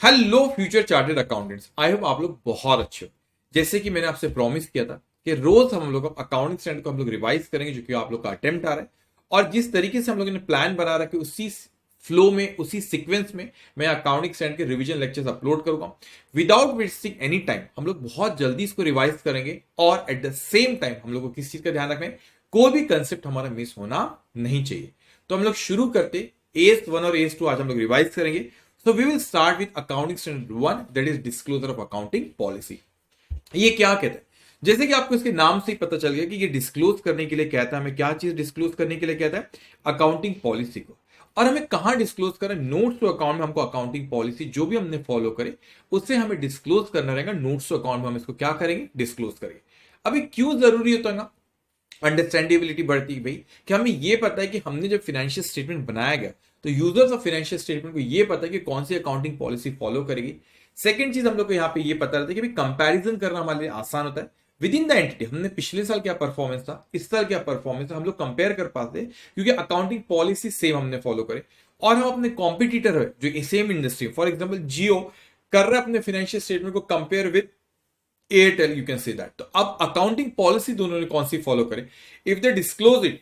Hello future chartered accountants, I hope आप लोग बहुत अच्छे हो। जैसे कि मैंने आपसे प्रॉमिस किया था कि रोज हम लोग अकाउंटिंग स्टैंडर्ड को हम लोग रिवाइज करेंगे, जो कि आप लोग का अटेम्प्ट आ रहा है। और जिस तरीके से हम लोगों ने प्लान बना रहा है कि उसी फ्लो में, उसी सीक्वेंस में मैं अकाउंटिंग स्टैंडर्ड के रिवीजन लेक्चर्स अपलोड करूंगा विदाउट वेस्टिंग एनी टाइम। हम लोग बहुत जल्दी इसको रिवाइज करेंगे और एट द सेम टाइम हम लोग को किस चीज का ध्यान रखना है, कोई भी कंसेप्ट हमारा मिस होना नहीं चाहिए। तो हम लोग शुरू करते एस वन और एस टू आज हम लोग रिवाइज करेंगे। So we will start with accounting standard 1, that is disclosure of accounting policy। ये क्या कहता है? जैसे कि आपको इसके नाम से ही पता चल गया कि ये डिस्क्लोज करने के लिए कहता है। हमें क्या चीज डिस्क्लोज करने के लिए कहता है? अकाउंटिंग पॉलिसी को। और हमें कहां डिस्क्लोज करना है? नोट्स टू अकाउंट में हमको अकाउंटिंग पॉलिसी जो भी हमने फॉलो करे उससे हमें डिस्क्लोज करना रहेगा। नोट्स टू अकाउंट में हम इसको क्या करेंगे? डिस्क्लोज करेंगे। अभी क्यों जरूरी होता है? अंडरस्टैंडेबिलिटी बढ़ती है भाई, कि हमें ये पता है कि हमने जब फाइनेंशियल स्टेटमेंट बनाया गया तो यूजर्स ऑफ फाइनेंशियल स्टेटमेंट को ये पता है कि कौन सी अकाउंटिंग पॉलिसी फॉलो करेगी। सेकंड चीज हम लोग को यहाँ पे ये पता रहता है कि कंपैरिजन करना हमारे लिए आसान होता है विद इन द एंटिटी। हमने पिछले साल क्या परफॉर्मेंस था, इस साल क्या परफॉर्मेंस है, हम लोग कंपेयर कर पाते हैं क्योंकि अकाउंटिंग पॉलिसी सेम हमने फॉलो करे। और हम अपने कॉम्पिटिटर है जो सेम इंडस्ट्री, फॉर एग्जाम्पल जियो कर रहा है अपने फाइनेंशियल स्टेटमेंट को compare with Airtel, you can say that. तो अब अकाउंटिंग पॉलिसी दोनों ने कौन सी फॉलो करे, इफ दे डिस्क्लोज इट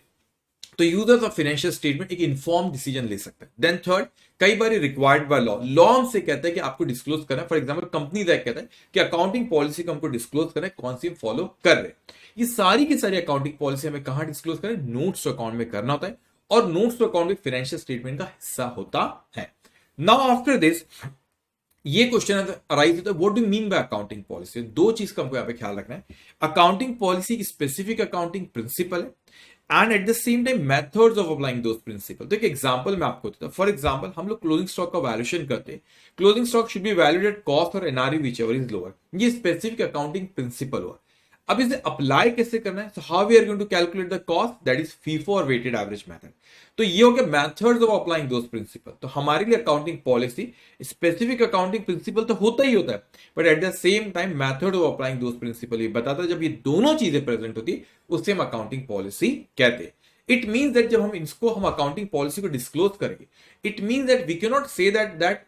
तो यूजर्स ऑफ फाइनेंशियल स्टेटमेंट एक इन्फॉर्म डिसीजन ले सकते हैं। देन थर्ड, कई बार रिक्वायर्ड बाय लॉ, लॉ हमसे कहता है कि आपको डिस्क्लोज करना है। फॉर एग्जांपल कंपनीज एक्ट कहता है कि अकाउंटिंग पॉलिसी को हमको डिस्क्लोज करना है, कौन सी हम फॉलो कर रहे हैं। ये सारी की सारी अकाउंटिंग पॉलिसी हमें कहां डिस्क्लोज करें? नोट्स टू अकाउंट में करना होता है। और नोट्स टू अकाउंट में फाइनेंशियल स्टेटमेंट का हिस्सा होता है। नाउ आफ्टर दिस ये क्वेश्चन अराइज होता है, what do mean by accounting policy? दो चीज का हमको यहां पे ख्याल रखना है। अकाउंटिंग पॉलिसी की स्पेसिफिक अकाउंटिंग प्रिंसिपल है and at the same time methods of applying those principle. तो एक एग्जांपल मैं आपको देता हूं। फॉर एग्जांपल हम लोग क्लोजिंग स्टॉक का वैल्यूएशन करते हैं। Closing stock should be valued at cost और एनआरवी व्हिचएवर इज लोअर। ये स्पेसिफिक अकाउंटिंग प्रिंसिपल हुआ। अब इसे अप्लाई कैसे करना है? So how we are going to calculate the cost, that is FIFO और वेटेड एवरेज मेथड। तो ये हो गया methods of applying those principle. तो हमारे लिए accounting policy specific accounting principle तो होता ही होता है, but at the same time method of applying those principle ये बताता है। जब ये दोनों चीजें प्रेजेंट होती है उससे हम अकाउंटिंग पॉलिसी कहते हैं। इट मीन्स दैट जब हम अकाउंटिंग पॉलिसी को डिस्क्लोज करेंगे, it means that we can not say that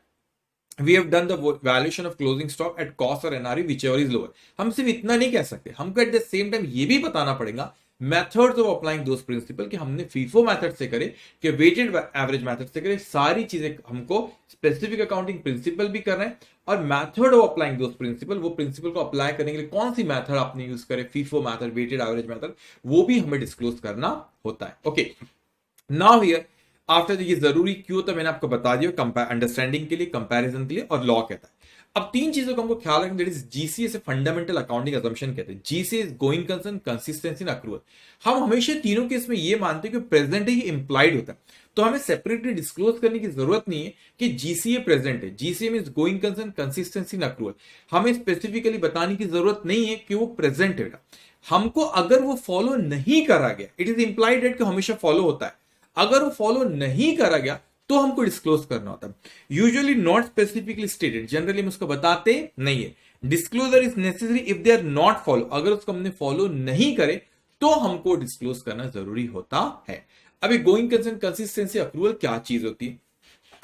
we have done the valuation of closing stock at cost और NRV whichever is lower। हम सिर्फ इतना नहीं कह सकते, हमको एट द सेम टाइम ये भी बताना पड़ेगा methods of applying those principle, कि हमने फीफो मेथड से करे कि वेटेड एवरेज मेथड से करे। सारी चीजें हमको स्पेसिफिक अकाउंटिंग प्रिंसिपल भी करना है और method of applying those principle, वो प्रिंसिपल को अप्लाई करने के लिए कौन सी मेथड आपने यूज करे, FIFO method, weighted average method, वो भी हमें डिस्क्लोज करना होता है। ओके, नाउ हियर आफ्टर ये जरूरी क्यों होता है मैंने आपको बता दिया, अंडरस्टैंडिंग के लिए, कंपैरिजन के लिए, और लॉ कहता है। अब तीन चीजों का हमको ख्याल रखना, दैट इज जीसीए से फंडामेंटल अकाउंटिंग असम्पशन कहते हैं। GCA is going concern, consistency, accrual. हम हमेशा तीनों केस में ये मानते हैं कि प्रेजेंट है, ये इंप्लाइड होता है। तो हमें सेपरेटली डिस्क्लोज करने की जरूरत नहीं है कि जीसीए प्रेजेंट है। GCA means going concern, consistency, accrual. हमें स्पेसिफिकली बताने की जरूरत नहीं है कि वो प्रेजेंट है। हमको अगर वो फॉलो नहीं करा गया, इट इज इंप्लाइड कि हमेशा फॉलो होता है। अगर वो फॉलो नहीं करा गया तो हमको डिस्क्लोज करना होता है। Usually not specifically stated, generally हम उसको बताते नहीं है। Disclosure is necessary if they are not follow, अगर उसको हमने फॉलो नहीं करे तो हमको डिस्क्लोज करना जरूरी होता है। अभी गोइंग कंसर्न, कंसिस्टेंसी, अप्रूवल क्या चीज होती है?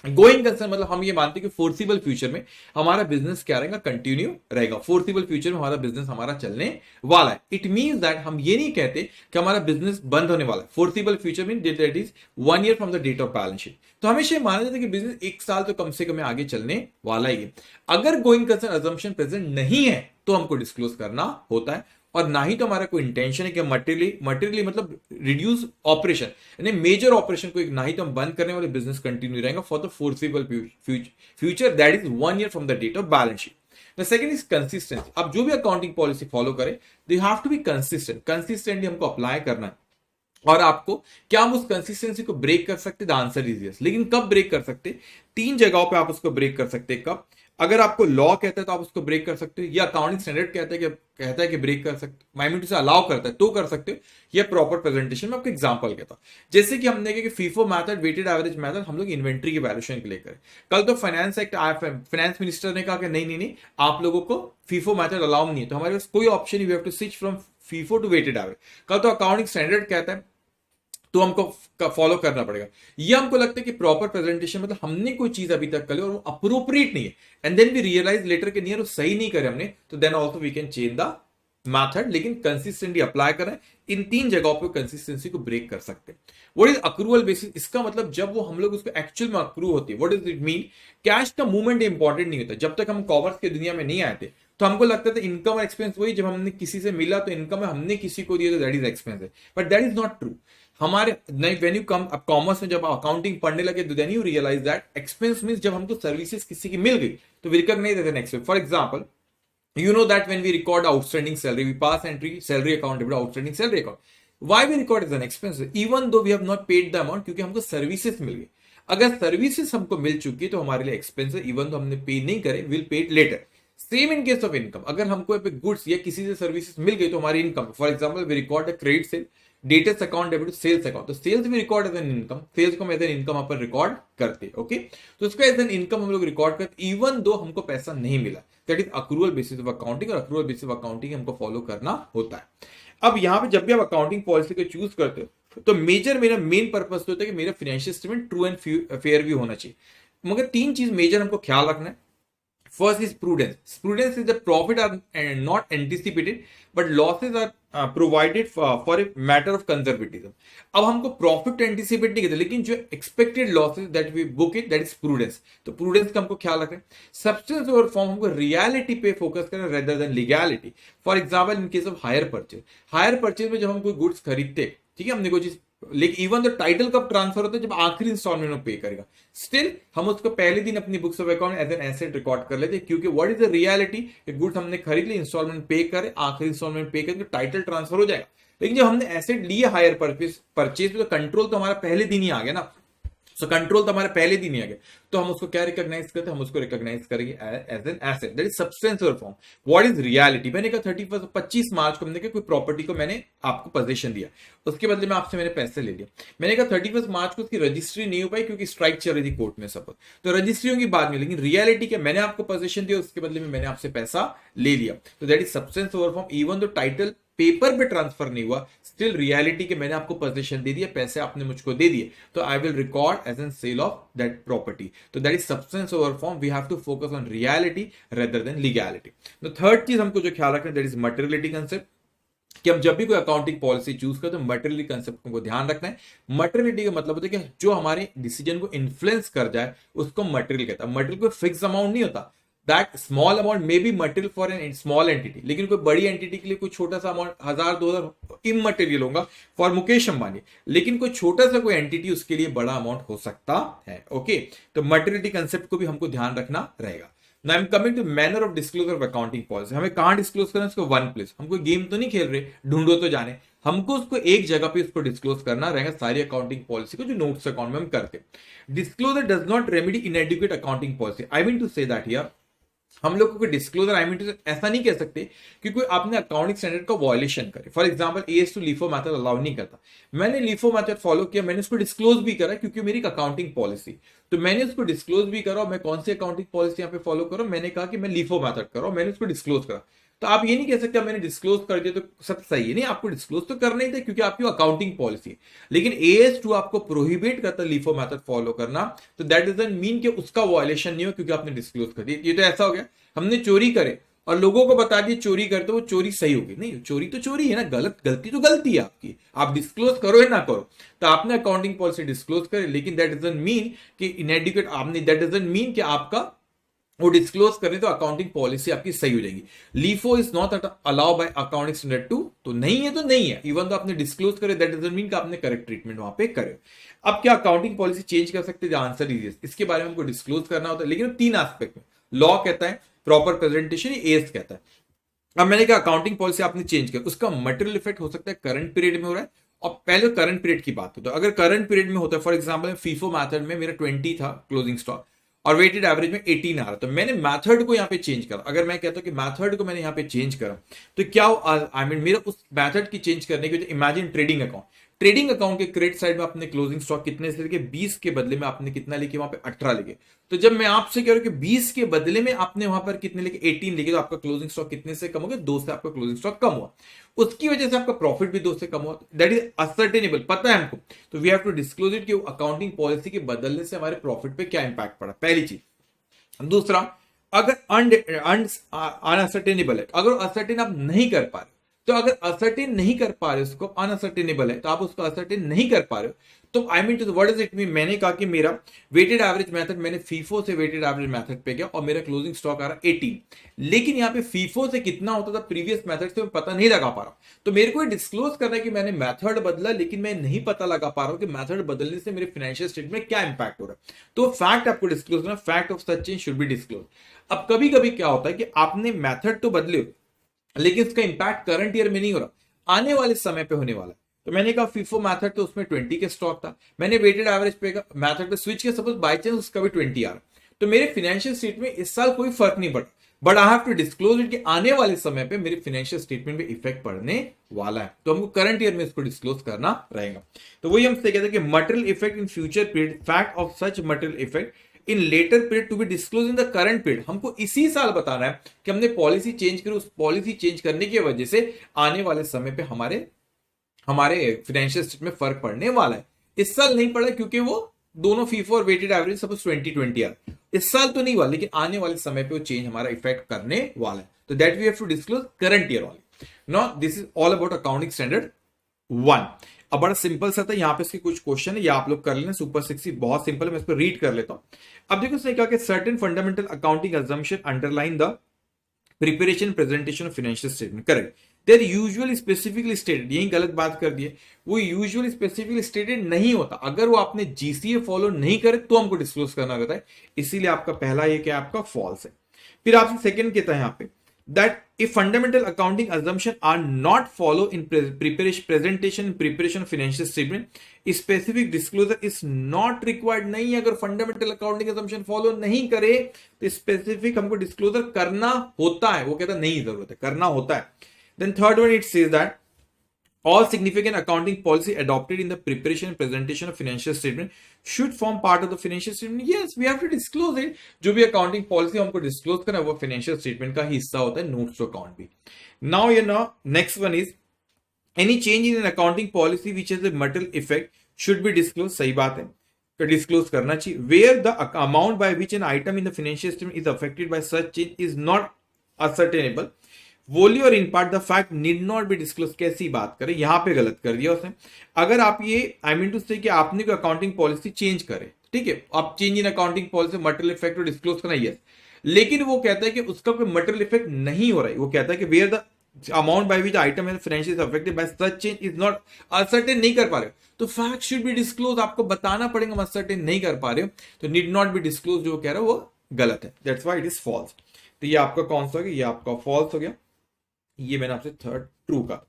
गोइंग कंसर्न मतलब हम ये मानते हैं कि फोर्सिबल फ्यूचर में हमारा बिजनेस क्या रहेगा, कंटिन्यू रहेगा। फोर्सिबल फ्यूचर में हमारा बिजनेस हमारा चलने वाला है। इट मींस दैट हम ये नहीं कहते कि हमारा बिजनेस बंद होने वाला है। Foreseeable future mean that is 1 year from the date of balance sheet. तो हमेशा माना जाता है कि बिजनेस 1 साल तो कम से कम आगे चलने वाला ही है। अगर गोइंग कंसर्न अजम्पशन प्रेजेंट नहीं है तो हमको डिस्क्लोज करना होता है। और ना ही तो हमारा कोई इंटेंशन है कि मटेरियली मतलब रिड्यूस ऑपरेशन, यानी मेजर ऑपरेशन को ना ही तो हम बंद करने वाले, बिजनेस कंटिन्यू रहेगा for the foreseeable future, that is 1 year from the date of balance sheet. The second is consistency. अब जो भी अकाउंटिंग पॉलिसी फॉलो करे, they have to be consistent. Consistently हमको अप्लाई करना है। और आपको क्या हम उस कंसिस्टेंसी को ब्रेक कर सकते? The answer is yes. लेकिन कब ब्रेक कर सकते? 3 जगहों पे आप उसको ब्रेक कर सकते हैं। कब? अगर आपको लॉ कहता है तो आप उसको ब्रेक कर सकते हो, या अकाउंटिंग स्टैंडर्ड कहता है कि ब्रेक कर सकते, माइमिट से अलाउ करता है तो कर सकते हो, या प्रॉपर प्रेजेंटेशन में। आपको एग्जांपल कहता हूं, जैसे कि हमने कहा कि FIFO method, weighted average method हम लोग इन्वेंट्री के वैल्यूएशन के लिए करें। कल तो फाइनेंस एक्ट, फाइनेंस मिनिस्टर ने कहा कि नहीं नहीं नहीं, आप लोगों को फीफो मेथड अलाउ नहीं है। तो हमारे पास कोई ऑप्शन नहीं, we have to switch from FIFO to weighted average. कल तो अकाउंटिंग स्टैंडर्ड कहता है तो हमको फॉलो करना पड़ेगा। ये हमको लगता है कि प्रॉपर प्रेजेंटेशन मतलब हमने कोई चीज अभी तक कर ली और वो अप्रोप्रिएट नहीं है, and then we realise later के नियर वो सही नहीं करे हमने, तो then also we can change the method, लेकिन कंसिस्टेंटली अप्लाई करें। इन 3 जगहों पे कंसिस्टेंसी को ब्रेक कर सकते हैं। What is accrual basis? इसका मतलब जब वो हम लोग उसको एक्चुअल में अक्रू होती है। What does it mean? Cash का मूवमेंट इंपॉर्टेंट नहीं होता। जब तक हम कॉमर्स की दुनिया में नहीं आए थे तो हमको लगता था इनकम और एक्सपेंस वही, जब हमने किसी से मिला तो इनकम है, हमने किसी को दिया तो दैट इज एक्सपेंस है, but that is not true. हमारे व्हेन यू कम अब कॉमर्स में जब अकाउंटिंग पढ़ने लगे तो then you realise that expense means जब हमको सर्विसेज किसी की मिल गई तो we recognise as an expense. For example, you know that when we record outstanding salary, we pass entry salary account debit outstanding salary account. Why we record as an expense? Even though we have not paid the amount, क्योंकि हमको services मिल गई। अगर services हमको मिल चुकी है तो हमारे लिए एक्सपेंस है, इवन तो हमने पे नहीं करे, will pay it later. Same in case of income, अगर हमको गुड्स या किसी से सर्विसेज मिल गई तो हमारी income. For example, we record a credit sale, debtors account debit sales account, तो सेल्स भी record as an income, sales को हम एज एन इनकम यहाँ पर रिकॉर्ड करते। ओके, तो उसको एज एन इनकम हम लोग रिकॉर्ड करते इवन दो हमको पैसा नहीं मिला। That is accrual basis of accounting, और अक्रूवल बेसिस ऑफ अकाउंटिंग हमको फॉलो करना होता है। अब यहाँ पे जब भी आप अकाउंटिंग पॉलिसी को चूज करते हो तो मेरा मेन पर्पस होता है कि मेरा financial statement true and fair भी होना चाहिए। मगर 3 चीज मेजर हमको ख्याल रखना है। First is prudence. Prudence is that profit are not anticipated, but losses are provided for a matter of conservatism. अब हमको प्रॉफिट एंटिसिपेट नहीं करते, लेकिन जो expected losses that we book it, that is prudence. तो प्रूडेंस का हमको ख्याल रखें। सब्सटेंस ओवर फॉर्म, हमको रियलिटी पे फोकस करें rather than legality. For example, in case of hire purchase में जब हम कोई गुड्स खरीदते, ठीक है, हमने कोई चीज, लेकिन इवन तो टाइटल कब ट्रांसफर होता है? जब आखिरी इंस्टॉलमेंट में पे करेगा। स्टिल हम उसको पहले दिन अपनी books of account as an asset record कर लेते हैं, क्योंकि what is the reality, goods हमने खरीद ली, इंस्टॉलमेंट पे करे, आखिरी इंस्टॉलमेंट पे करके टाइटल ट्रांसफर हो जाएगा। लेकिन जब हमने एसेट लिए हायर परचेज तो कंट्रोल तो हमारा पहले दिन ही आ गया ना। सो कंट्रोल तो हमारे पहले दिन ही आ गया, तो हम उसको क्या रिकॉग्नाइज करते हैं? हम उसको रिकॉग्नाइज करेंगे as an asset, that is substance और फॉर्म। What is reality? मैंने कहा 25 मार्च को मैंने कहा कोई प्रॉपर्टी को मैंने आपको पोजीशन दिया, उसके बदले में आपसे मैंने पैसे ले लिया। मैंने कहा 31 मार्च को उसकी रजिस्ट्री नहीं हो पाई क्योंकि स्ट्राइक चल रही थी कोर्ट में, सपोज, तो रजिस्ट्रियों की बात नहीं, लेकिन रियलिटी क्या, मैंने आपको पोजीशन दिया, उसके बदले में मैंने आपसे पैसा ले लिया। तो that is substance over form. Even though title paper पे ट्रांसफर नहीं हुआ, स्टिल रियलिटी के मैंने आपको पोजीशन दे दिया, पैसे आपने मुझको दे दिए, तो I will record as an sale of that property. तो that is substance over form. We have to focus on reality rather than legality. तो थर्ड चीज हमको जो ख्याल रखना है, दैट इज मटेरियलिटी कंसेप्ट, कि हम जब भी कोई अकाउंटिंग पॉलिसी चूज करते हैं मटेरियलिटी कंसेप्ट को ध्यान रखना है। मटेरियलिटी का मतलब होता है कि जो हमारे डिसीजन को इन्फ्लुएंस कर जाए उसको मटेरियल कहता है। मटेरियल कोई फिक्स अमाउंट नहीं होता, that small amount may be material for an small entity, लेकिन कोई बड़ी एंटिटी के लिए कोई छोटा सा अमाउंट 1000-2000 इमटेरियल होगा फॉर मुकेश अंबानी, लेकिन कोई छोटा सा कोई एंटिटी उसके लिए बड़ा अमाउंट हो सकता है। ओके, तो मटेरियलिटी कंसेप्ट को भी हमको ध्यान रखना रहेगा। Now I'm coming to manner of disclosure of accounting policy. हमें कहां डिस्क्लोज करना है? उसको वन प्लेस। हम कोई गेम तो नहीं खेल रहे, ढूंढो तो जाने, हमको उसको एक जगह पे उसको डिस्क्लोज करना रहेगा, सारी अकाउंटिंग पॉलिसी को जो नोट्स अकाउंट में हम करते हैं। Disclosure does not remedy inadequate accounting policy. I mean to say that here हम लोग को डिस्क्लोजर, आई मीन ऐसा नहीं कह सकते कि कोई आपने अकाउंटिंग स्टैंडर्ड का वायलेशन करे। For example, AS two LIFO method allow नहीं करता, मैंने लीफो मेथड फॉलो किया, मैंने उसको डिस्क्लोज भी करा क्योंकि मेरी अकाउंटिंग पॉलिसी, तो मैंने उसको डिस्क्लोज भी करा। मैं कौन सी अकाउंटिंग पॉलिसी यहाँ पे फॉलो करूँ? मैंने कहा कि मैं लीफो मेथड करा, मैंने उसको डिस्क्लोज करा। तो आप ये नहीं कह सकते मैंने डिस्क्लोज कर दिया तो सब सही है, नहीं, आपको डिस्क्लोज तो करना ही था क्योंकि आपकी अकाउंटिंग पॉलिसी है। लेकिन AS2 आपको प्रोहिबिट करता है लीफो मेथड फॉलो करना, तो दैट डजंट मीन कि उसका वायलेशन नहीं हो क्योंकि आपने डिस्क्लोज कर दिया। ये तो ऐसा हो गया हमने चोरी करे और लोगों को बता दिया चोरी करते, वो चोरी सही होगी? नहीं, चोरी तो चोरी है ना, गलती तो गलती है आपकी, आप डिस्क्लोज करो या ना करो। तो आपने अकाउंटिंग पॉलिसी डिस्क्लोज करे, लेकिन दैट डजंट मीन कि इनएडिक्वेट आपने, दैट डजंट मीन कि आपका वो डिस्क्लोज करें तो अकाउंटिंग पॉलिसी आपकी सही हो जाएगी। LIFO is not allow bye accounting standard 2, तो नहीं है तो नहीं है, इवन तो आपने डिस्क्लोज करे, दैट डजंट मीन कि आपने करेक्ट ट्रीटमेंट वहां पे करे। अब क्या अकाउंटिंग पॉलिसी चेंज कर सकते हैं? आंसर इज यस, इसके बारे में हमको डिस्क्लोज करना होता है, लेकिन 3 एस्पेक्ट में। लॉ कहता है प्रॉपर प्रेजेंटेशन, एस कहता है। अब मैंने कहा अकाउंटिंग पॉलिसी आपने चेंज किया, उसका मटेरियल इफेक्ट हो सकता है करंट पीरियड में हो रहा है, और पहले करंट पीरियड की बात हो तो अगर करंट पीरियड में होता है, फॉर एग्जांपल फीफो मेथड में मेरा 20 था क्लोजिंग स्टॉक और वेटेड एवरेज में 18 आ रहा, तो मैंने मेथड को यहाँ पे चेंज करा। अगर मैं कहता हूं कि मेथड को मैंने यहाँ पे चेंज करा तो क्या आई मीन मेरा उस मेथड की चेंज करने की वजह, imagine trading account trading account के क्रेडिट साइड में आपने क्लोजिंग स्टॉक कितने से लेके 20 के बदले में आपने कितना लेके वहां पे 18 लेके। तो जब मैं आपसे कह रहा हूं कि 20 के बदले में आपने वहां पर कितने लेके 18 लेके, तो आपका क्लोजिंग स्टॉक कितने से कम हो गया? 2 से आपका क्लोजिंग स्टॉक कम हुआ, उसकी वजह से आपका प्रॉफिट भी 2 से कम हुआ। दैट इज असर्टेनेबल, पता है हमको, तो we have to disclose it कि अकाउंटिंग पॉलिसी के बदलने से हमारे प्रॉफिट पे क्या इंपैक्ट पड़ा, पहली चीज। दूसरा, अगर अनअसर्टेनेबल है, अगर असर्टेन आप नहीं कर पा रहे, तो अगर असर्टेन नहीं कर पा रहे उसको, अनअसर्टेनेबल है तो आप उसको असर्टेन नहीं कर पा रहे हो, तो I mean to what is it mean, मैंने कहा कि मेरा वेटेड एवरेज मेथड, मैंने फीफो से वेटेड एवरेज मेथड पे गया और मेरा क्लोजिंग स्टॉक आ रहा 18, लेकिन यहाँ पे फीफो से कितना होता था प्रीवियस मेथड से मैं पता नहीं लगा पा रहा हूं, तो मेरे को डिस्क्लोज करना है कि मैंने मेथड बदला, लेकिन मैं नहीं पता लगा पा रहा हूं कि मेथड बदलने से मेरे फाइनेंशियल स्टेटमेंट में क्या इंपैक्ट हो रहा है। तो फैक्ट आपको डिस्क्लोज करना, fact of such change should be disclose. अब कभी कभी क्या होता है कि आपने मेथड तो बदले, लेकिन उसका इंपैक्ट करंट ईयर में नहीं हो रहा, आने वाले समय पे होने वाला है। तो मैंने कहा फीफो मेथड तो उसमें 20 के स्टॉक था, मैंने वेटेड एवरेज पे मेथड पे स्विच किया, सपोज बाय चांस उसका भी 20 आ रहा, तो मेरे फाइनेंशियल स्टेट में इस साल कोई फर्क नहीं पड़ा, but I have to disclose it कि आने वाले समय पे मेरे फाइनेंशियल स्टेटमेंट में इफेक्ट पड़ने वाला है, तो हमको करंट ईयर में इसको डिस्क्लोज करना रहेगा। तो वही हमसे कहते हैं कि material effect in future period, fact of such material effect in later period to be disclose in the current period. हमको इसी साल बताना है कि हमने पॉलिसी चेंज करी, उस पॉलिसी चेंज करने की वजह से आने वाले समय पे हमारे फाइनेंशियल स्टेट में फर्क पड़ने वाला है। इस साल नहीं पड़ा क्योंकि वो दोनों फीफो और वेटेड एवरेज सपोज 2020 आ, इस साल तो नहीं हुआ, लेकिन आने वाले समय पे वो चेंज हमारा इफेक्ट करने वाला है, तो that we have to disclose current year only. Now this is all about accounting standard 1। अब बड़ा सिंपल सा था, यहाँ पे इसके कुछ क्वेश्चन है, या आप लोग कर लेना, सुपर 60 बहुत सिंपल है, मैं इसको रीड कर लेता हूं। अब देखो इसने कहा कि certain fundamental accounting assumption underline the preparation presentation of financial statement, correct, there usually specifically stated, यही गलत बात कर दी है, वो यूजुअली स्पेसिफिकली स्टेटेड नहीं होता, अगर वो आपने जीसीए फॉलो नहीं करे तो हमको डिस्क्लोज करना रहता है, इसीलिए आपका पहला ये क्या आपका फॉल्स है। फिर आपसे सेकंड कहता है यहाँ पे that if fundamental accounting assumption are not follow in presentation and preparation of financial statement, specific disclosure is not required। नहीं, अगर fundamental accounting assumption follow नहीं करे तो specific हमको disclosure करना होता है, वो कहता नहीं जरूरत है, करना होता है। Then third one it says that all significant accounting policy adopted in the preparation and presentation of financial statement should form part of the financial statement। yes, we have to disclose it, जो भी accounting policy हमको disclose करना है वो financial statement का हिस्सा होता है, notes to account भी। now you know next one is any change in an accounting policy which has a material effect should be disclosed। सही बात है, तो डिस्क्लोज करना चाहिए। where the amount by which an item in the financial statement is affected by such change is not ascertainable वोली और in part the fact need not be disclose. कैसी बात करें, यहां पे गलत कर दिया उसने। अगर आप ये आई मीन टू से कि आपने कोई अकाउंटिंग पॉलिसी चेंज करे, ठीक है, आप change in accounting policy material effect को डिस्क्लोज करना, यस, लेकिन वो कहता है कि उसका कोई मटेरियल इफेक्ट नहीं हो रहा है, वो कहता है कि where the amount by which item है financial affected by such change is not ascertain, नहीं कर पा रहे हो, तो फैक्ट शुड बी डिस्क्लोज, आपको बताना पड़ेगा, हम असर्टेन नहीं कर पा रहे हो तो नीड नॉट बी डिस्क्लोज, जो कह रहा है वो गलत है, that's why it is false. तो ये आपका कौन सा हो गया, ये आपका फॉल्स हो गया, ये मैंने आपसे थर्ड ट्रू का।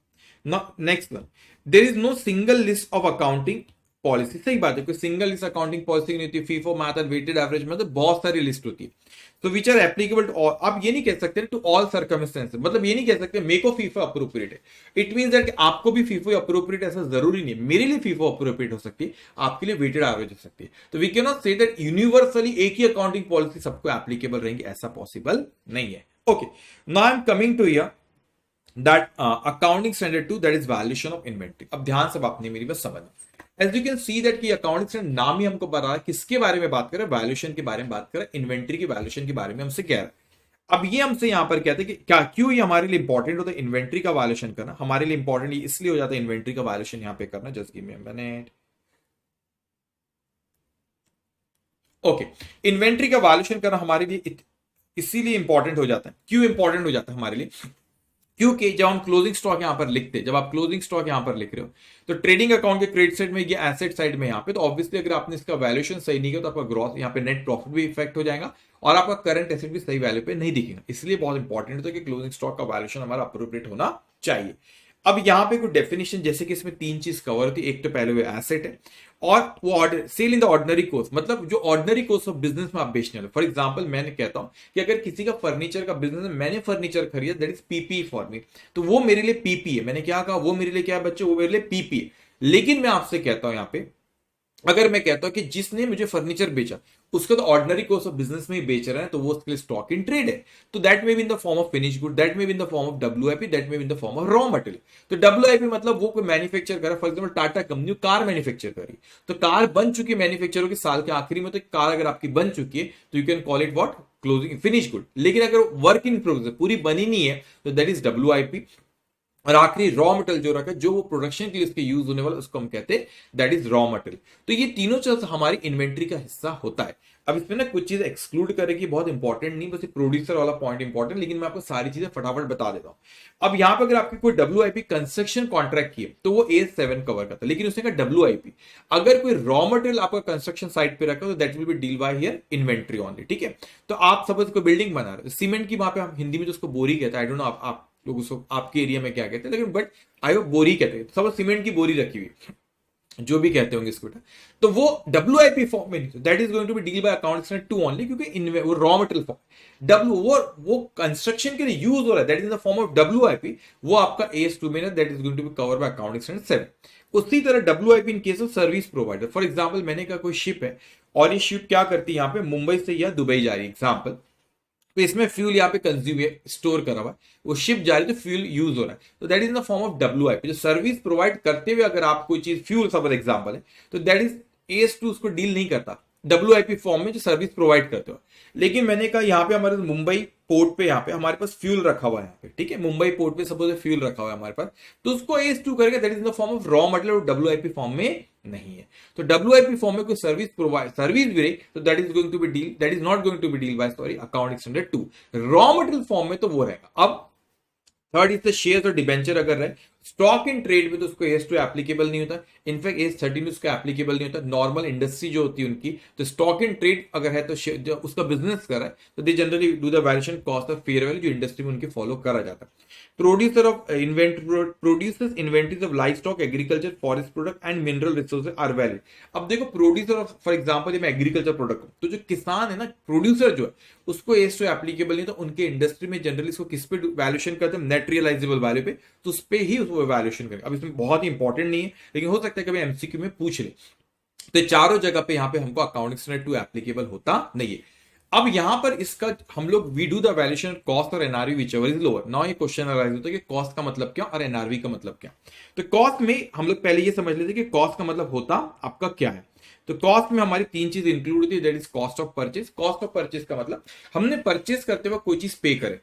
Next one, there is no single list of accounting policy. सही बात है, कोई सिंगल लिस्ट अकाउंटिंग पॉलिसी नहीं होती, फीफो मेथड वेटेड एवरेज में तो बहुत सारी लिस्ट होती है, तो which are applicable to all. आप ये नहीं कह सकते टू ऑल सर्कमस्टेंसेस, मतलब ये नहीं कह सकते मेरे को फीफो अप्रोप्रिएट है, इट मींस दैट आपको भी फीफो अप्रोप्रिएट, ऐसा जरूरी नहीं है, मेरे लिए फीफो अप्रोप्रिएट हो सकती है, आपके लिए वेटेड एवरेज हो सकती है, तो we can not say that universally एक ही अकाउंटिंग पॉलिसी सबको एप्लीकेबल रहेंगी, ऐसा पॉसिबल नहीं है। Okay, now I am coming to here that accounting standard 2, that is valuation of inventory। अब ध्यान से आपने मेरी बात समझना। as you can see that कि accounting standard नाम ही हमको बता रहा है किसके बारे में बात कर रहा है, वैल्यूएशन के बारे में बात कर रहा है, इन्वेंट्री की वैल्यूएशन के बारे में हमसे कह रहा है। अब ये हमसे यहां पर कहते हैं कि क्या क्यों ये हमारे लिए इंपॉर्टेंट होता है इन्वेंट्री का वैल्यूएशन करना, हमारे लिए इंपॉर्टेंट इसलिए हो जाता है इन्वेंट्री का वैल्यूएशन यहां पे करना। Just give me a minute. Okay, inventory का वैल्यूएशन करना हमारे लिए इसीलिए इंपॉर्टेंट हो जाता है। क्यों इंपॉर्टेंट हो जाता है हमारे लिए, क्योंकि जब हम क्लोजिंग स्टॉक यहां पर लिखते हैं, जब आप क्लोजिंग स्टॉक यहां पर लिख रहे हो तो ट्रेडिंग अकाउंट के क्रेडिट साइड में या एसेट साइड में यहां पे, तो ऑब्वियसली अगर आपने इसका वैल्यूएशन सही नहीं किया तो आपका ग्रॉस यहां पे नेट प्रॉफिट भी इफेक्ट हो जाएगा और आपका करंट एसेट भी सही वैल्यू पे नहीं दिखेगा, इसलिए बहुत इंपॉर्टेंट होता है कि क्लोजिंग स्टॉक का वैल्यूएशन हमारा अप्रोप्रिएट होना चाहिए। अब यहां पे कुछ डेफिनेशन, जैसे कि इसमें 3 चीज कवर होती है, एक तो पहले वो एसेट है और वो order sale in the ordinary course, मतलब जो ऑर्डिनरी कोर्स ऑफ बिजनेस में आप बेचने वाले। फॉर एग्जांपल मैंने कहता हूं कि अगर किसी का फर्नीचर का बिजनेस है, मैंने फर्नीचर खरीदा, that is PP for me, तो वो मेरे लिए पीपी है। मैंने क्या कहा, वो मेरे लिए क्या है बच्चों, वो मेरे लिए पीपी है। लेकिन मैं आपसे कहता हूं यहां पे, अगर मैं कहता हूं कि जिसने मुझे फर्नीचर बेचा उसका तो ऑर्डिनरी कोर्स ऑफ बिजनेस में ही बेच रहा है, तो वो उसके लिए स्टॉक इन ट्रेड है। तो that may be in the form of finish good, that may be in the form of WIP, that may be in the form of raw material. तो डब्ल्यूआईपी मतलब वो कोई मैन्युफैक्चर कर रहा है, for example Tata company car manufacture करी, तो car बन चुकी है मैन्युफैक्चर होगी साल के आखिरी में, तो कार अगर आपकी बन चुकी है तो you can call it what, closing finish good. लेकिन अगर वर्क इन प्रोग्रेस पूरी बनी नहीं है तो दैट इज डब्ल्यूआईपी। और आखिरी रॉ मटेरियल जो रखा है, जो वो प्रोडक्शन के लिए उसके यूज होने वाला, उसको हम कहते हैं दैट इज रॉ मटेरियल। तो ये तीनों चीज हमारी इन्वेंट्री का हिस्सा होता है। अब इसमें ना कुछ चीजें एक्सक्लूड करेगी, बहुत इंपॉर्टेंट नहीं, बस प्रोड्यूसर वाला पॉइंट इंपॉर्टेंट, लेकिन मैं आपको सारी चीजें फटाफट बता देता हूं। अब यहां पर अगर आपकी कोई डब्ल्यूआईपी कंस्ट्रक्शन कॉन्ट्रैक्ट की है तो वो A7 कवर करता है, लेकिन उसने कहा डब्ल्यूआईपी अगर कोई रॉ मटेरियल आपका कंस्ट्रक्शन साइट पे रखा तो that will be deal by here inventory only. ठीक है, तो आप सपोज कोई बिल्डिंग बना रहे हो, सीमेंट की, वहां पे हम हिंदी में जो उसको बोरी कहते हैं, आई डोंट नो आप लोग उसको आपके एरिया में क्या कहते हैं, लेकिन बट आई होप बोरी कहते हैं, सब सीमेंट की बोरी रखी हुई, जो भी कहते होंगे इसको बेटा, तो वो डब्ल्यूआईपी फॉर्म में नहीं, that is going to be deal by accounts to only, क्योंकि वो रॉ मटेरियल फॉर्म डब्ल्यू वो कंस्ट्रक्शन के लिए यूज हो रहा है, that is in the form of WIP, वो आपका AS2 में ना, that is going to be cover by accounting standard 7। उसी तरह WIP in case of service provider, for example मैंने कहा कोई शिप है और ये शिप क्या करती है, यहाँ पे मुंबई से या दुबई जा रही है एग्जाम्पल, तो इसमें फ्यूल यहाँ पे कंज्यूम स्टोर करा हुआ है, वो शिप जा रही है तो फ्यूल यूज हो रहा है, तो that is in the form of WIP. जो सर्विस प्रोवाइड करते हुए अगर आप कोई चीज फ्यूल सब एग्जांपल है, तो दैट इज AS2 उसको डील नहीं करता डब्ल्यूआईपी फॉर्म में जो सर्विस प्रोवाइड करते हो। लेकिन मैंने कहा यहाँ पे हमारे मुंबई पोर्ट पे यहाँ पे हमारे पास फ्यूल रखा हुआ है यहाँ पे, ठीक है, मुंबई पोर्ट पे सपोज फ्यूल रखा हुआ है हमारे पास, तो उसको AS2 करेगा, that is in the form of raw material, WIP form में नहीं है। तो डब्ल्यूआईपी फॉर्म में कोई सर्विस प्रोवाइड सर्विस भी रही तो that is going to be deal, that is not going to be deal by sorry accounting standard 2। Raw material form में तो वो रहेगा। अब थर्ड इज द शेयर और डिबेंचर अगर रहे स्टॉक इन ट्रेड में तो उसको AS2 एप्लीकेबल नहीं होता, इनफैक्ट AS13 में उसको एप्लीकेबल नहीं होता। नॉर्मल इंडस्ट्री जो होती है उनकी, तो स्टॉक इन ट्रेड अगर है तो जो उसका बिजनेस कर रहा है तो they generally do the valuation cost of fair value, जो इंडस्ट्री में उनके फॉलो करा जाता है। Producer of producers inventories of life stock, agriculture, forest product and mineral resources are valid. अब देखो प्रोड्यूसर ऑफ, फॉर एग्जांपल मैं एग्रीकल्चर प्रोडक्ट हूं, तो जो किसान है ना, प्रोड्यूसर जो है उसको AS2 एप्लीकेबल नहीं, तो उनके इंडस्ट्री में जनरली इसको किस पे वैल्यूएशन करते हैं, नेट रियलाइजेबल वैल्यू पे, तो उस पे ही उसको वैल्यूएशन करेंगे। अब इसमें बहुत ही इंपॉर्टेंट नहीं है, लेकिन हो सकता है कभी MCQ में पूछ ले, तो चारों जगह पे यहां पे हमको अकाउंटिंग स्टैंडर्ड 2 एप्लीकेबल होता नहीं है। अब यहां पर इसका हम लोग we do the valuation cost और NRV whichever is lower. Now ये क्वेश्चन अराइज होता है कि कॉस्ट का मतलब क्या और NRV का मतलब क्या। तो कॉस्ट में हम लोग पहले ये समझ लेते कि कॉस्ट का मतलब होता आपका क्या है। तो कॉस्ट में हमारी तीन चीज इंक्लूड होती है, that is cost of purchase. Cost of purchase का मतलब हमने परचेज करते वक्त कोई चीज पे करे,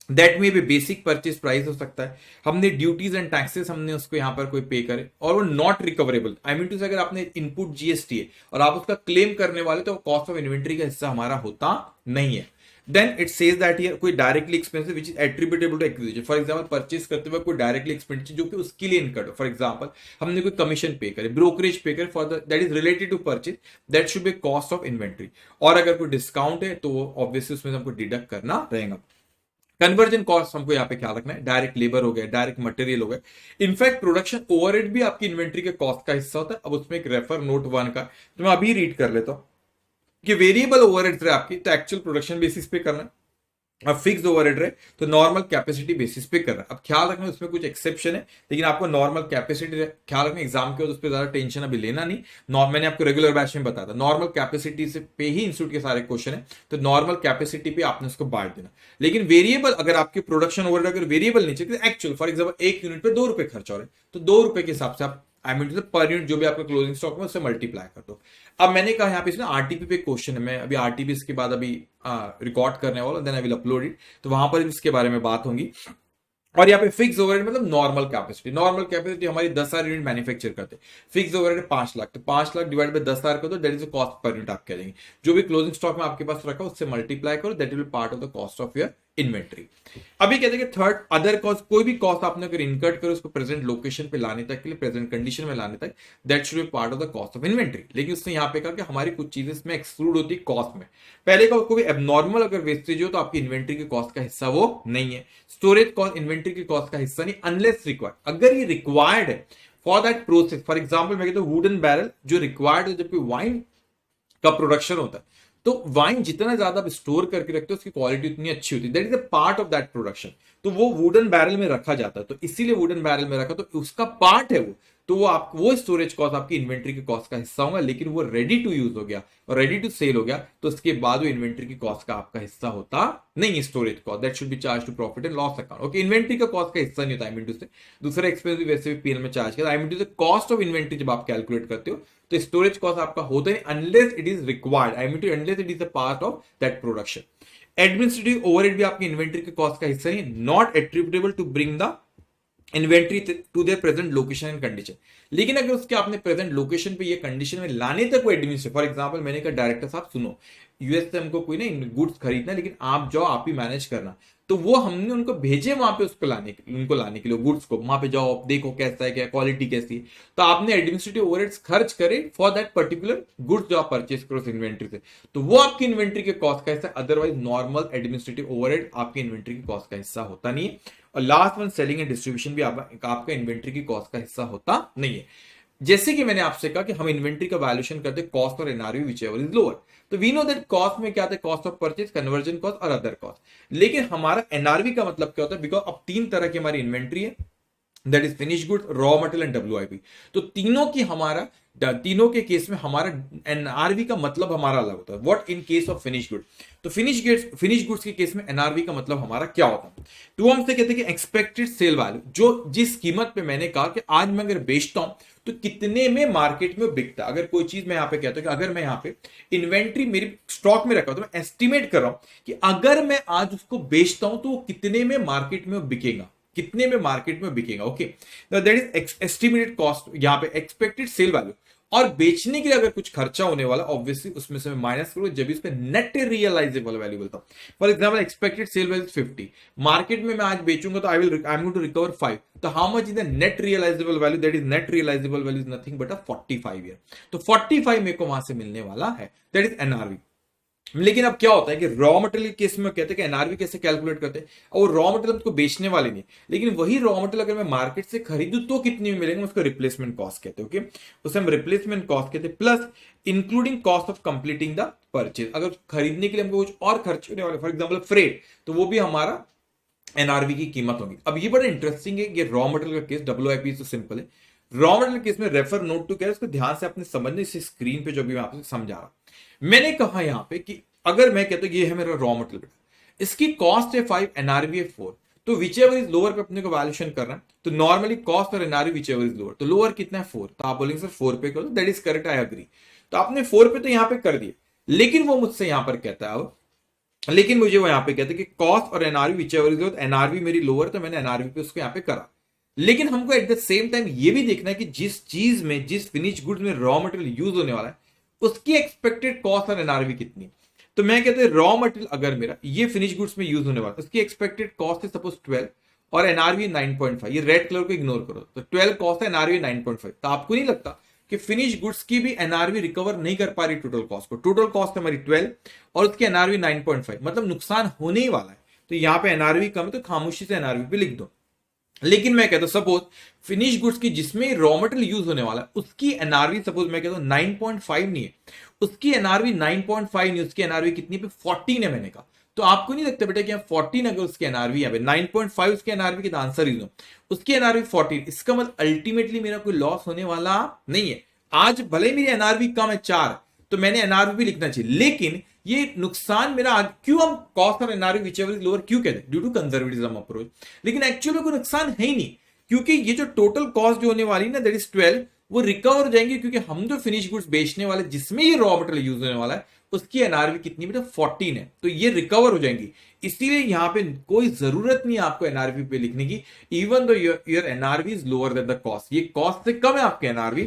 दैट में भी बेसिक परचेज प्राइस हो सकता है, हमने ड्यूटीज एंड टैक्सेस हमने उसको यहां पर कोई पे करे और वो not recoverable, I mean to say अगर आपने इनपुट GST है और आप उसका क्लेम करने वाले तो कॉस्ट ऑफ इन्वेंट्री का हिस्सा हमारा होता नहीं है। Then it says that here कोई directly expensive which is attributable to acquisition, for example purchase करते हुए कोई डायरेक्टली एक्सपेंडिचर जो कि उसके लिए इनकर्ड हो, फॉर एग्जांपल हमने कोई कमीशन पे करे, ब्रोकरेज पे करे for the that is related to purchase, that should be cost of inventory. और अगर कोई डिस्काउंट है तो ऑब्वियसली उसमें हमको डिडक्ट करना रहेगा। कन्वर्जन कॉस्ट हमको यहाँ पे ख्याल रखना है, डायरेक्ट लेबर हो गया, डायरेक्ट मटेरियल हो गया, इनफैक्ट प्रोडक्शन ओवरहेड भी आपकी इन्वेंट्री के कॉस्ट का हिस्सा होता है। अब उसमें एक रेफर नोट 1 का तो मैं अभी रीड कर लेता हूं कि वेरिएबल ओवरहेड्स रहे आपकी तो एक्चुअल प्रोडक्शन बेसिस पे करना है, अब फिक्स ओवरहेड रहे तो नॉर्मल कैपेसिटी बेसिस पे कर रहा है। अब ख्याल रखना उसमें कुछ एक्सेप्शन है, लेकिन आपको नॉर्मल कैपेसिटी ख्याल रखना, एग्जाम के बाद उस पर ज्यादा टेंशन अभी लेना नहीं। मैंने आपको रेगुलर बैच में बताया था नॉर्मल कैपेसिटी से पे ही इंस्टीट्यूट के सारे क्वेश्चन है, तो नॉर्मल कैपेसिटी पे आपने उसको बांट देना। लेकिन वेरिएबल अगर आपकी प्रोडक्शन ओवरहेड अगर वेरिएबल नहीं चाहिए, एक्चुअल फॉर एग्जाम्पल 1 यूनिट पे 2 रुपए खर्च हो रहे तो 2 रुपए के हिसाब से आप आई मीन पर यूनिट जो भी आपका क्लोजिंग स्टॉक में उससे मल्टीप्लाई कर दो। अब मैंने कहा यहाँ पे इसमें आरटीपी पे क्वेश्चन है, मैं अभी आरटीपी इसके बाद अभी रिकॉर्ड करने वाला, then I will upload it, तो वहां पर इसके बारे में बात होगी। और यहाँ पे फिक्स ओवरहेड मतलब नॉर्मल कैपेसिटी, नॉर्मल कैपेसिटी हमारी 10,000 यूनिट मैन्युफैक्चर करते हैं, फिक्स ओवरहेड 5 लाख, तो 5 लाख डिवाइड बाय 10,000 कर दो, that is the cost per unit आप कह देंगे। जो भी क्लोजिंग स्टॉक में आपके पास रखा उससे मल्टीप्लाई करो, that will B part of the cost of your inventory. अभी कहते हैं कि थर्ड अदर कॉस्ट, कोई भी कॉस्ट आपने अगर इनकर्ट करो उसको प्रेजेंट लोकेशन पे लाने तक के लिए, प्रेजेंट कंडीशन में लाने तक, that should B part of the cost of inventory. लेकिन उसने यहाँ पे कहा कि हमारी कुछ चीजें इसमें एक्सक्लूड होती है कॉस्ट में। पहले का कोई एबनॉर्मल अगर वेस्टेज हो तो आपकी इन्वेंट्री के कॉस्ट का हिस्सा वो नहीं है। स्टोरेज कॉस्ट इन्वेंट्री के कॉस्ट का हिस्सा नहीं अनलेस रिक्वायर्ड, अगर ये रिक्वायर्ड है for that process. For example मैं कहता हूँ वुडन बैरल जो रिक्वायर्ड है जबकि वाइन का प्रोडक्शन होता है, तो वाइन जितना ज्यादा आप स्टोर करके रखते हो उसकी क्वालिटी उतनी अच्छी होती है, that is a part of that production. तो वो वुडन बैरल में रखा जाता है, तो इसीलिए वुडन बैरल में रखा, तो उसका पार्ट है वो, तो वो स्टोरेज कॉस्ट आपकी इन्वेंट्री के कॉस्ट का हिस्सा होगा, लेकिन वो रेडी टू यूज हो गया और रेडी टू सेल हो गया तो उसके बाद वो इन्वेंट्री की कॉस्ट का आपका हिस्सा होता नहीं है। Storage cost that should be charge to profit and loss account. Okay, inventory का कॉस्ट का हिस्सा नहीं होता। आई मीन टू से दूसरा एक्सपेंस भी वैसे भी पीएल में चार्ज किया। आई मीन टू से कॉस्ट ऑफ इन्वेंट्री जब आप कैलकुलेट करते हो तो स्टोरेज कॉस्ट आपका होता है unless it is required. I mean to unless it is a part of that production. Administrative overhead भी आपकी इन्वेंट्री के कॉस्ट का हिस्सा नहीं, not attributable to bring the inventory to their present location and condition. लेकिन अगर उसके आपने प्रेजेंट लोकेशन पे ये कंडीशन में लाने तक वो एडमिनिस्ट्रेट, फॉर एग्जांपल मैंने कहा डायरेक्टर साहब सुनो, यूएस से हमको कोई ना गुड्स खरीदना, लेकिन आप जाओ, आप ही मैनेज करना, तो वो हमने उनको भेजे वहां पे उसको लाने के लिए गुड्स को, वहां पे जाओ, देखो कैसा है, क्या क्वालिटी कैसी है, तो आपने एडमिनिस्ट्रेटिव ओवरहेड्स खर्च करे फॉर दैट पर्टिकुलर गुड्स जो आप परचेस करो इन्वेंट्री से, तो वो आपकी इन्वेंट्री के कॉस्ट का हिस्सा। अदरवाइज नॉर्मल एडमिनिस्ट्रेटिव ओवरहेड आपकी इन्वेंट्री की कॉस्ट का हिस्सा होता नहीं है। और last one selling and distribution भी आपका इन्वेंट्री की कॉस्ट का हिस्सा होता नहीं है। जैसे कि मैंने आपसे कहा कि हम इन्वेंट्री का वैल्यूएशन करते हैं कॉस्ट और NRV which ever is lower, तो वी नो दैट कॉस्ट में क्या आता है, cost of purchase, conversion cost और अदर कॉस्ट। लेकिन हमारा एनआरवी का मतलब क्या होता है, बिकॉज अब तीन तरह की हमारी इन्वेंट्री है, that is finish good, raw material and WIP. तो तीनों के केस में हमारा एनआरवी का मतलब हमारा अलग होता है। What in case of finish good, तो फिनिश गुड्स के केस में एनआरवी का मतलब हमारा क्या होता है, तो हमसे कहते हैं कि एक्सपेक्टेड सेल वैल्यू, जो जिस कीमत पे मैंने कहा कि आज मैं अगर बेचता हूं तो कितने में मार्केट में बिकता है। अगर कोई चीज मैं यहां पे कहता हूं कि अगर मैं यहां पे इन्वेंट्री मेरी स्टॉक में रखा हूं तो मैं एस्टिमेट कर रहा हूं कि अगर मैं आज उसको बेचता हूं तो वो कितने में मार्केट में बिकेगा, कितने में मार्केट में बिकेगा। Okay, that is estimated cost, यहां पे एक्सपेक्टेड सेल वैल्यू। और बेचने के लिए अगर कुछ खर्चा होने वाला, ऑब्वियसली उसमें से मैं माइनस करूंगा जब इस पे नेट रियलाइजेबल वैल्यू बोलता हूं। For example expected sale value 50, market में मैं आज बेचूंगा तो I am going to recover 5, तो how much is the net realisable value, that is net realisable value is nothing but 45 year. तो 45 मेरे को वहां से मिलने वाला है, दैट इज एनआरवी। लेकिन अब क्या होता है कि रॉ मटेरियल केस में कहते हैं कि एनआरवी कैसे कैलकुलेट करते हैं, और रॉ मटेरियल को बेचने वाले नहीं, लेकिन वही रॉ मटेरियल अगर मैं मार्केट से खरीदूं तो कितने में मिलेंगे, उसको रिप्लेसमेंट कॉस्ट कहते हैं। ओके, उसे हम रिप्लेसमेंट कॉस्ट कहते हैं, plus including cost of completing the purchase. अगर खरीदने के लिए हमको कुछ और खर्च होने वाले, फॉर एग्जाम्पल फ्रेट, तो वो भी हमारा एनआरवी की कीमत होगी। अब ये बड़ा इंटरेस्टिंग है, ये रॉ मटेरियल का केस, डब्ल्यूआईपी तो सिंपल है, रॉ मटेरियल केस में रेफर नोट टू क्या है, उसको ध्यान से अपने समझने, इस स्क्रीन पे जो भी मैं आपसे समझा रहा। मैंने कहा यहां पे कि अगर मैं कहता हूं ये है मेरा रॉ मटेरियल, इसकी कॉस्ट है 5, एनआरवी है 4, तो विच एवर इज लोअर पे अपने को वैल्यूएशन करना है, तो नॉर्मली कॉस्ट और NRV which ever is lower, तो लोअर कितना है 4, तो आप बोलेंगे सर 4 पे करो, that is correct, I agree. तो आपने 4 पे तो यहां पे कर दिया, लेकिन वो मुझसे यहां पर कहता है अब, लेकिन मुझे वो यहां पे कहते हैं कि कॉस्ट और NRV which ever is lower, NRV मेरी लोअर, तो मैंने एनआरवी पे उसको यहां पे करा। लेकिन हमको एट द सेम टाइम ये भी देखना है कि जिस चीज में, जिस फिनिश गुड्स में रॉ मटेरियल यूज होने वाला है, उसकी एक्सपेक्टेड कॉस्ट और एनआरवी कितनी। तो मैं कहते हैं रॉ मटेरियल अगर मेरा ये फिनिश गुड्स में यूज होने वाला, उसकी एक्सपेक्टेड कॉस्ट है सपोज 12 और एनआरवी 9.5, ये रेड कलर को इग्नोर करो, तो 12 कॉस्ट है, एनआरवी 9.5, तो आपको नहीं लगता कि फिनिश गुड्स की भी एनआरवी रिकवर नहीं कर पा रही टोटल कॉस्ट को, टोटल कॉस्ट हमारी 12 और उसकी एनआरवी 9.5, मतलब नुकसान होने ही वाला है। तो यहां पे एनआरवी कम है तो खामोशी से एनआरवी पे लिख दो। लेकिन मैं कहता हूं सपोज फिनिश गुड्स की जिसमें रॉ मटेरियल यूज होने वाला है, उसकी एनआरवी सपोज मैं कहता हूं 9.5 नहीं है, उसकी एनआरवी 9.5 नहीं, उसकी एनआरवी कितनी पे 14 है मैंने कहा। तो आपको नहीं लगता बेटा कि 14 अगर उसकी एनआरवी है, 9.5 उसकी एनआरवी की, आंसर इज नो, उसकी एनआरवी 14, इसका मतलब अल्टीमेटली मेरा कोई लॉस होने वाला नहीं है। आज भले मेरी एनआरवी कम है 4, तो मैंने एनआरवी भी लिखना चाहिए, लेकिन ये नुकसान मेरा क्यों, हम कॉस्ट और एनआरवी विचएवर इज लोअर क्यों कहते हैं, ड्यू टू कंजर्वेटिज्म अप्रोच, लेकिन एक्चुअली कोई नुकसान है ही नहीं, क्योंकि ये जो टोटल कॉस्ट जो होने वाली ना, दैट इज 12, वो रिकवर हो जाएंगे, क्योंकि हम जो फिनिश गुड्स बेचने वाले जिसमें ये रॉ मटेरियल यूज होने वाला है, उसकी एनआरवी कितनी बेटा 14 है, तो ये रिकवर हो जाएंगी। इसीलिए यहां पे कोई जरूरत नहीं है आपको एनआरवी पे लिखने की, even though your NRV is lower than the cost, ये कॉस्ट से कम है आपके एनआरवी,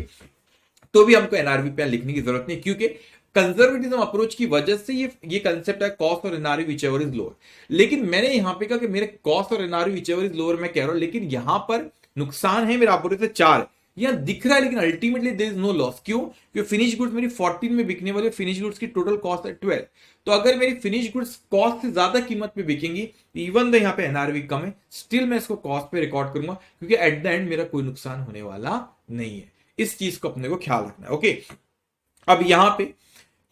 तो भी हमको एनआरवी पे लिखने की जरूरत नहीं, क्योंकि कंजर्वेटिज्म अप्रोच की वजह से ये कंसेप्ट है कॉस्ट और एनआरवी विचएवर इज लोअर। लेकिन मैंने यहां पे कहा कि मेरे कॉस्ट और एनआरवी विचएवर इज लोअर मैं कह रहा हूं, लेकिन यहां पर नुकसान है मेरा अप्रोच से 4 यहां दिख रहा है, लेकिन ultimately there is no loss. क्यों? क्योंकि फिनिश गुड्स मेरी 14 में बिकने वाली, फिनिश गुड्स की टोटल कॉस्ट है 12, तो अगर मेरी फिनिश गुड्स कॉस्ट से ज्यादा कीमत पे बिकेंगी, इवन दो यहां पे एनआरवी कम है, स्टिल मैं इसको कॉस्ट पे रिकॉर्ड करूंगा, क्योंकि एट द एंड मेरा कोई नुकसान होने वाला नहीं है। इस चीज को अपने को ख्याल रखना है। ओके, अब यहां पे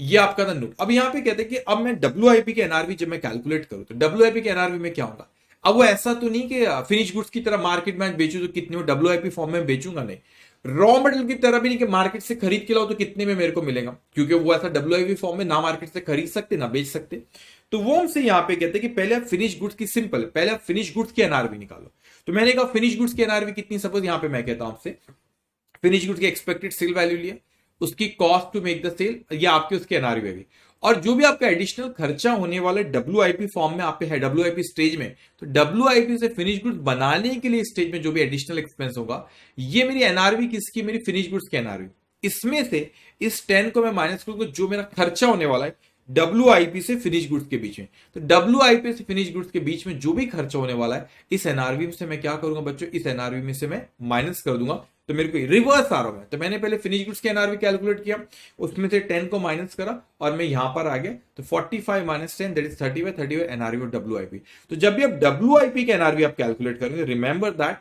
ये आपका था नोट। अब यहां पे कहते हैं कि अब मैं डब्ल्यूआईपी के एनआरवी जब मैं कैलकुलेट करूं, तो डब्ल्यूआईपी के एनआरवी में क्या होगा, अब वो ऐसा तो नहीं कि फिनिश गुड्स की तरह मार्केट में बेचू तो कितने, WIP फॉर्म में बेचूंगा नहीं। रॉ मटेरियल की तरह भी नहीं कि मार्केट से खरीद के लाओ तो कितने में मेरे को मिलेगा, क्योंकि वो ऐसा WIP फॉर्म में ना मार्केट से खरीद सकते ना बेच सकते। तो वो हमसे यहां पे कहते हैं कि पहले आप फिनिश गुड्स की, सिंपल पहले आप फिनिश गुड्स की एनआरवी निकालो। तो मैंने कहा फिनिश गुड्स की एनआरवी कितनी, सपोज यहां पे मैं कहता हूं आपसे फिनिश गुड्स की एक्सपेक्टेड सेल वैल्यू लिया, उसकी cost to make the sale, ये आपके उसके एनआरवी होगी। और जो भी आपका एडिशनल खर्चा होने वाला WIP फॉर्म में आप पे है, WIP स्टेज में, तो WIP से फिनिश गुड्स बनाने के लिए स्टेज में जो भी एडिशनल एक्सपेंस होगा, ये मेरी एनआरवी किसकी, मेरी फिनिश गुड्स की एनआरवी। इसमें से इस 10 को मैं माइनस करूंगा जो मेरा खर्चा होने वाला है WIP से फिनिश गुड्स के बीच में। तो WIP से फिनिश गुड्स के बीच में जो भी खर्चा होने वाला है, इस एनआरवी से मैं क्या करूंगा बच्चों, इस एनआरवी में से मैं माइनस कर दूंगा। तो मेरे को रिवर्स आ रहा है, तो मैंने पहले फिनिश गुड्स की एनआरवी कैलकुलेट किया, उसमें से 10 को माइनस करा और मैं यहां पर आ गया। तो 45 माइनस 10 दैट इज 35, 35 एनआरवी और WIP। तो जब भी आप WIP की एनआरवी आप कैलकुलेट करेंगे, remember that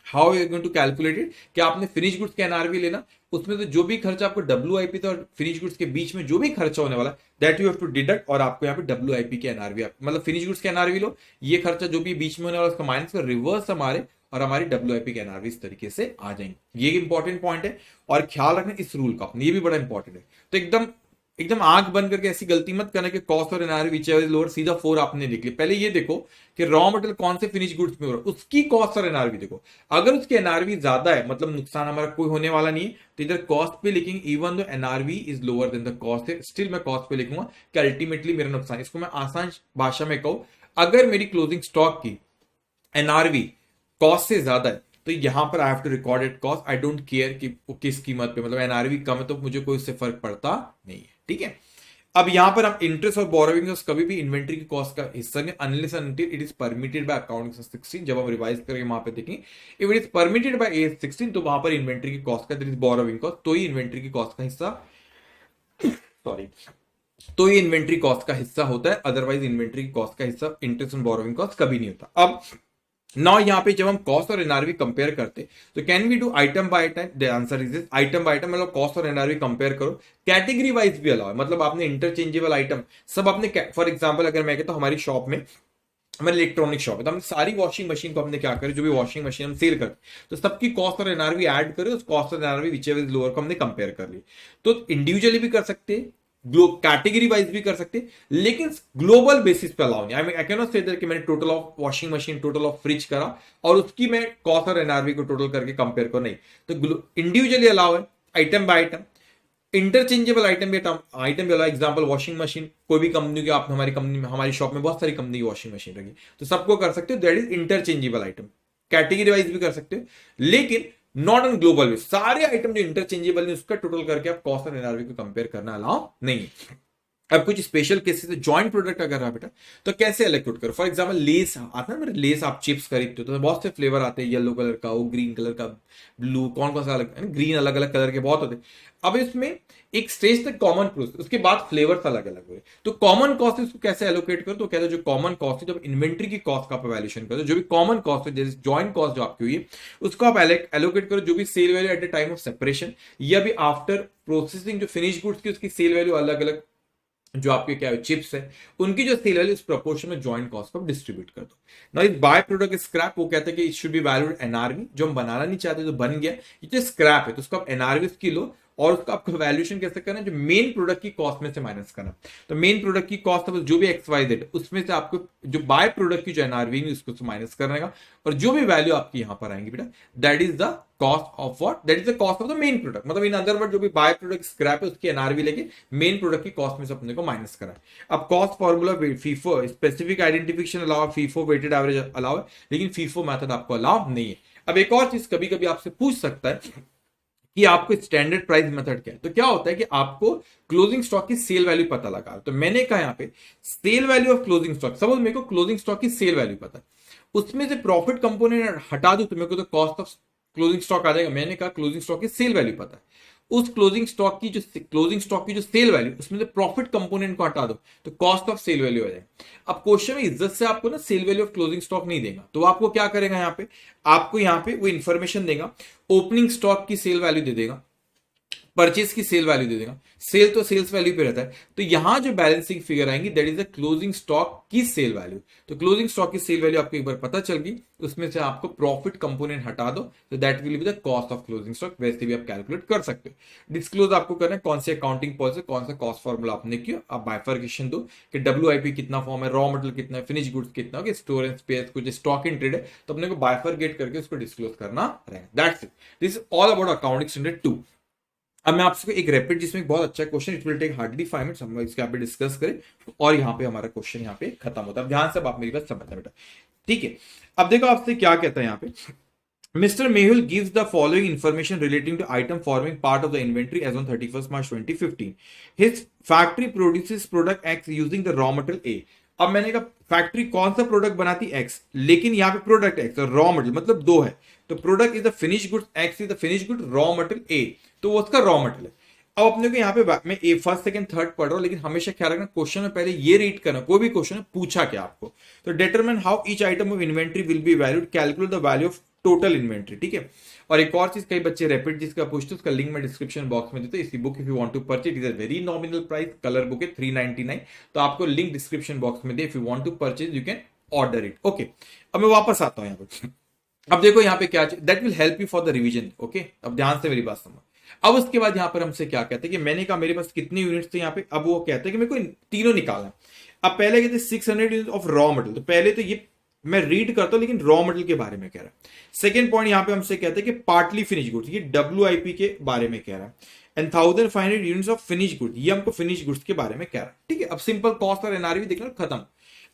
how you going to calculate it, कि आपने फिनिश गुड्स के एनआरवी लेना, उसमें से जो भी खर्चा आपको WIP और फिनिश गुड्स के बीच में जो भी खर्चा होने वाला that you have to deduct, और आपको यहाँ पे WIP की एनआरवी, मतलब फिनिश गुड्स के एनआरवी लो, ये खर्चा जो भी बीच में होने वाला उसका माइनस कर, रिवर्स हमारे और हमारी WIP की एनआरवी इस तरीके से आ जाएंगे। ये इंपॉर्टेंट पॉइंट है और ख्याल रखना इस रूल का, ये भी बड़ा इंपॉर्टेंट है। तो एकदम एकदम आंख बंद करके ऐसी गलती मत करना कि कॉस्ट और एनआरवी विच इज लोअर सीधा 4 आपने लिख लिया। पहले ये देखो कि रॉ मटेरियल कौन से फिनिश गुड्स में हो रहा है, उसकी कॉस्ट और एनआरवी देखो। अगर उसकी एनआरवी ज्यादा है, मतलब नुकसान हमारा कोई होने वाला नहीं है, तो इधर कॉस्ट पे लिखेंगे even though NRV is lower than the cost है, स्टिल मैं कॉस्ट पे लिखूंगा कि अल्टीमेटली मेरा नुकसान। इसको मैं आसान भाषा में कहूं, अगर मेरी क्लोजिंग स्टॉक की एनआरवी कॉस्ट से ज्यादा है तो यहां पर I have to record it cost, I don't care कि वो किस कीमत पे, मतलब एनआरवी कम है तो मुझे कोई उससे फर्क पड़ता नहीं है, ठीक है। अब यहां पर हम इंटरेस्ट और बोरोइंग कभी भी इन्वेंट्री की कॉस्ट का हिस्सा नहीं, unless until it is permitted by accounting 16। जब हम रिवाइज करेंगे वहां पे देखेंगे if it is permitted by AS 16 तो वहां पर इन्वेंट्री की कॉस्ट का, दैट इज बोरोइंग कॉस्ट, तो ही इन्वेंट्री की कॉस्ट का हिस्सा, सॉरी, तो ये इन्वेंट्री कॉस्ट का हिस्सा होता है, अदरवाइज इन्वेंट्री की कॉस्ट का हिस्सा इंटरेस्ट एंड बोरोइंग कॉस्ट कभी नहीं होता। अब नाउ यहाँ पे जब हम कॉस्ट और एनआरवी कंपेयर करते तो can we do item by item, the answer is item by item, मतलब कॉस्ट और एनआरवी कंपेयर करो। कैटेगरी वाइज भी अलाउ है, मतलब आपने इंटरचेंजेबल आइटम सब आपने, फॉर एग्जांपल अगर मैं कहता हूं हमारी शॉप में, हमारी इलेक्ट्रॉनिक शॉप है, तो हमने सारी वॉशिंग मशीन को हमने क्या करे, जो भी वॉशिंग मशीन हम सेल करते तो सबकी कॉस्ट और एनआरवी ऐड करे, उस कॉस्ट और NRV which ever is lower को हमने कंपेयर कर ली। तो इंडिविजुअली भी कर सकते हैं, कैटेगरी वाइज भी कर सकते, लेकिन ग्लोबल बेसिस पे अलाउ नहीं। I can not say that कि मैंने total of washing machine, total of fridge करा और उसकी मैं कॉस्ट और एनआरवी को टोटल करके कंपेयर करो, नहीं। तो इंडिविजुअली अलाउ है, item by item. Interchangeable item भी अलाउ, एग्जांपल वॉशिंग मशीन, कोई भी कंपनी की, आप हमारी कंपनी में, हमारी शॉप में बहुत सारी कंपनी की वॉशिंग मशीन रखी, तो सबको कर सकते हो, that is interchangeable item. Category wise भी कर सकते हो, लेकिन नॉट ऑन ग्लोबल बेस। सारे आइटम जो इंटरचेंजेबल है उसका टोटल करके आप कॉस्ट और एनआरवी को कंपेयर करना अलाउ नहीं है। अब कुछ स्पेशल केसेस है, जॉइंट प्रोडक्ट अगर है बेटा तो कैसे एलोकेट करो। फॉर एग्जांपल लेस आता है ना, मेरे लेस आप चिप्स खरीदते हो तो बहुत से फ्लेवर आते हैं, येलो कलर का, वो ग्रीन कलर का, ब्लू, कौन कौन सा अलग, ग्रीन अलग अलग कलर के बहुत होते हैं। अब इसमें एक स्टेज तक कॉमन प्रोसेस, उसके बाद फ्लेवर्स अलग अलग हुए, तो कॉमन कॉस्ट इसको कैसे एलोकेट करो, तो कहते हैं जो कॉमन कॉस्ट है, जब इन्वेंट्री की कॉस्ट का आप वैल्यूएशन करो, जो भी कॉमन कॉस्ट है, जैसे जॉइंट कॉस्ट जो आपकी हुई है उसको आप एलोकेट करो, जो भी sale value at the time of separation या भी आफ्टर प्रोसेसिंग, जो फिनिश गुड्स की उसकी सेल वैल्यू अलग अलग, जो आपके क्या चिप्स है उनकी जो सेल वैल्यू, उस प्रोपोर्शन में जॉइंट कॉस्ट को डिस्ट्रीब्यूट कर दो। ना इस बाय प्रोडक्ट स्क्रैप, वो कहते हैं कि it should be valued NRV, जो हम बनाना नहीं चाहते, जो बन गया ये जो स्क्रैप है तो उसको आप एनआरवी की लो, और उसका आपको वैल्यूएशन कैसे करना है, जो मेन प्रोडक्ट की कॉस्ट में से माइनस करना। तो मेन प्रोडक्ट की कॉस्ट जो भी XYZ उसमें से आपको जो बाय प्रोडक्ट की जो एनआरवी है उसको माइनस करने का, और जो भी वैल्यू आपकी यहां पर आएंगी बेटा that is the cost of what, that is the cost of the main product. मतलब इन अदर वर्ड जो भी बाय प्रोडक्ट स्क्रैप है उसकी एनआरवी लेके मेन प्रोडक्ट की कॉस्ट में से अपने को माइनस करा। अब cost formula FIFO specific identification allow, FIFO weighted average allow है, लेकिन फीफो मेथड आपको अलाउ नहीं है। अब एक और चीज कभी कभी आपसे पूछ सकता है कि आपको स्टैंडर्ड प्राइस मेथड क्या है, तो क्या होता है कि आपको क्लोजिंग स्टॉक की सेल वैल्यू पता लगा, तो मैंने कहा यहां पे sale value of closing stock, suppose मेरे को क्लोजिंग स्टॉक की सेल वैल्यू पता है, उसमें से प्रॉफिट कंपोनेंट हटा दूं तो मेरे को तो कॉस्ट ऑफ क्लोजिंग स्टॉक आ जाएगा। मैंने कहा क्लोजिंग स्टॉक की सेल वैल्यू पता है, उस क्लोजिंग स्टॉक की जो सेल वैल्यू, उसमें से प्रॉफिट कंपोनेंट को हटा दो तो कॉस्ट ऑफ सेल वैल्यू आ जाएगा। अब क्वेश्चन में इज्जत से आपको ना sale value of closing stock नहीं देगा, तो आपको क्या करेगा, यहाँ पे आपको यहाँ पे वो इंफॉर्मेशन देगा, ओपनिंग स्टॉक की सेल वैल्यू दे देगा, परचेज की सेल वैल्यू दे देगा, सेल तो सेल्स वैल्यू पे रहता है। तो यहां जो बैलेंसिंग फिगर आएंगी that is the closing stock की सेल वैल्यू। तो क्लोजिंग स्टॉक की सेल वैल्यू आपको एक बार पता चल गई, उसमें से आपको प्रॉफिट कंपोनेंट हटा दो, तो that will be the cost of closing stock. वैसे भी आप कैलकुलेट कर सकते हो। डिस्क्लोज आपको करना है कौन से अकाउंटिंग पॉलिसी, कौन सा कॉस्ट फॉर्मूला आपने किया, आप बाइफर्केशन दो कि WIP कितना फॉर्म है, रॉ मटेरियल कितना है, फिनिश गुड्स कितना हो, स्टोर एंड स्पेस, कुछ स्टॉक इन ट्रेड है तो अपने को बाइफरकेट करके उसको डिस्क्लोज करना रहेगा। That's it, this is all about accounting standard 2। अब मैं आपसे एक रैपिड, जिसमें बहुत अच्छा question, it will take hardly 5 minutes, हम लोग इसके यहाँ पे डिस्कस करें और यहाँ पे हमारा क्वेश्चन यहाँ पे खत्म होता है। ध्यान से आप मेरी बात समझना बेटा, ठीक है। अब देखो आपसे क्या कहता है यहाँ पे, Mr. Mehul gives the following information relating to item forming part of the inventory as on 31st March 2015. His factory produces product X using the raw material A. अब मैंने कहा फैक्ट्री कौन सा प्रोडक्ट बनाती X, लेकिन यहाँ पे product X और रॉ मटेरियल मतलब दो है, तो product is the finish good, X is the finish good, raw material A, तो वो उसका रॉ मटेरियल है। अब अपने को यहाँ पे मैं ए फर्स्ट सेकंड थर्ड पढ़ रहा हूं, लेकिन हमेशा ख्याल रखना क्वेश्चन में पहले ये रीड करना, कोई भी क्वेश्चन पूछा क्या आपको। तो determine how each item of inventory will be valued, calculate the value of total inventory, ठीक है। और एक और चीज कई बच्चे रैपिड जिसका पूछते उसका लिंक मैं डिस्क्रिप्शन बॉक्स में देते, इसी book if you want to purchase is a very nominal price, colour book है 399, तो आपको लिंक डिस्क्रिप्शन बॉक्स में दे, if you want to purchase you can order it, okay. अब मैं वापस आता हूं यहाँ पे, अब देखो यहाँ पे क्या, that will help you for the revision, okay. अब ध्यान से मेरी बात समझो। अब उसके बाद यहां पर हमसे क्या कहते हैं कि मैंने कहा मेरे पास कितनी यूनिट्स थे यहाँ पे, अब वो कहते हैं कि मेरे को तीनों निकालना। अब पहले कहते 600 यूनिट ऑफ रॉ मटेरियल, तो पहले तो ये मैं रीड करता हूं लेकिन रॉ मटेरियल के बारे में कह रहा है। सेकंड पॉइंट यहां पे हमसे कहते हैं कि पार्टली फिनिश गुड्स, ये WIP के बारे में कह रहा है। And 1500 units of finish good, ये हमको फिनिश गुड्स के बारे में कह रहा है, ठीक है। अब सिंपल कॉस्ट और NRV देखना खत्म।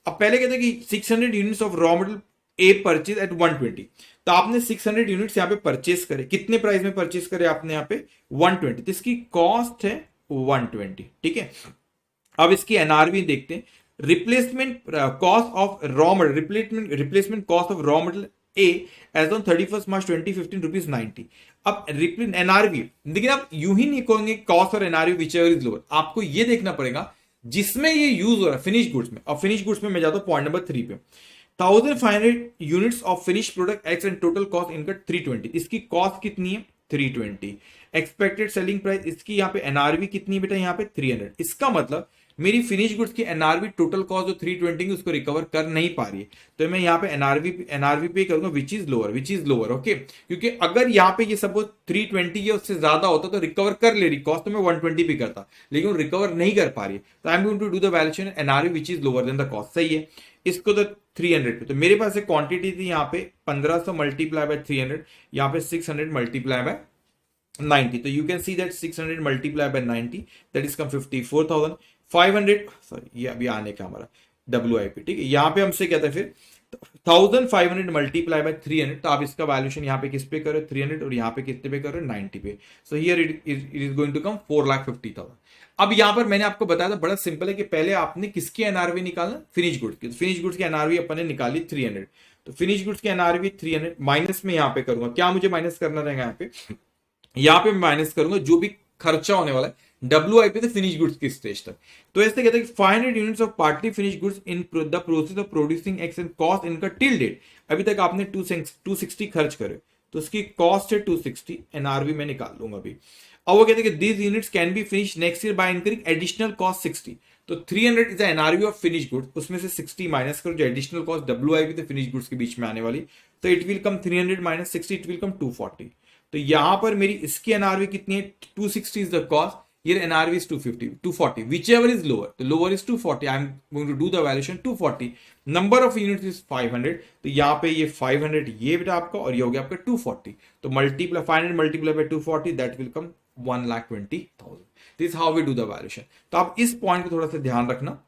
अब पहले कहते हैं कि 600 units of raw material a purchase at 120, तो आपने 600 यूनिट्स यहाँ पे परचेज करे, कितने प्राइस में परचेज करे आपने यहाँ पे 120, तो इसकी कॉस्ट है 120, ठीक है। अब इसकी NRV देखते हैं, replacement cost of raw material, replacement cost of raw material a as on 31st March 2015 rupees 90। अब NRV देखिए, आप यूं ही नहीं कहोगे कॉस्ट और NRV which ever is lower, आपको ये देखना पड़ेगा जिसमें ये यूज हो रहा है फिनिश गुड्स में। अब फिनिश गुड्स में मैं जाता हूं पॉइंट नंबर 3 पे, 1500 units of finish product X and total cost incurred 320, इसकी कॉस्ट कितनी है 320। एक्सपेक्टेड सेलिंग प्राइस, इसकी यहाँ पे NRV कितनी है बेटा यहाँ पे 300, इसका मतलब मेरी फिनिश गुड्स की NRV टोटल कॉस्ट जो 320 उसको रिकवर कर नहीं पा रही है, तो मैं यहाँ पे NRV पे करूंगा विच इज लोअर, ओके। क्योंकि अगर यहाँ पे ये सपोज 320 या उससे ज्यादा होता तो रिकवर कर ले रही कॉस्ट, तो मैं 120 भी करता, लेकिन रिकवर नहीं कर पा रही है, तो I am going to do the valuation NRV which is lower than the cost, सही है। इसको तो 300 पे, तो मेरे पास एक क्वांटिटी थी यहाँ पे 1500 मल्टीप्लाई बाय 300, यहाँ पे 600 मल्टीप्लाई बाय 90, तो you can see that 600 multiply by 90 that is come 54,500, sorry ये अभी आने का हमारा WIP, ठीक है। यहाँ पे हमसे कहता है फिर 1500 मल्टीप्लाई बाय 300, तो आप इसका वैल्यूएशन यहाँ पे किस पे करो 300 और यहाँ पे कितने पे करो 90 पे, so here it is going to come 4,50,000। अब यहां पर मैंने आपको बताया था बड़ा सिंपल है कि पहले आपने किसकी NRV निकालना, फिनिश गुड्स की, फिनिश गुड्स की NRV अपन ने निकाली 300, तो फिनिश गुड्स की NRV 300 माइनस में यहां पे करूंगा, क्या मुझे माइनस करना रहेगा यहाँ पे मैं माइनस करूंगा जो भी खर्चा होने वाला है WIP से फिनिश गुड्स की स्टेज तक। तो ऐसे कहते हैं कि 500 units of partly finish goods in the process of producing x and cost इनका टिल डेट, अभी तक आपने 260 खर्च करे, तो उसकी कॉस्ट है 260, NRV में निकाल लूंगा अभी। अब वो कहते हैं कि these units can be finish next year by incurring additional cost 60, तो 300 is NRV of finish goods, उसमें से 60 माइनस करो जो एडिशनल कॉस्ट WIP थे फिनिश गुड्स के बीच में आने वाली, तो it will come 300 minus 60 it will come 240। तो यहां पर मेरी इसकी NRV कितनी है 260 is the cost, here NRV is 250, 240, whichever is lower, the lower is 240, I am going to do the valuation 240, number of units is 500, तो यहाँ पे ये 500 ये बेटा आपका और ये हो गया आपका 240, तो multiply 500 multiply by 240 that will come 1,20,000, this is how we do the valuation। तो आप इस पॉइंट को थोड़ा सा ध्यान रखना,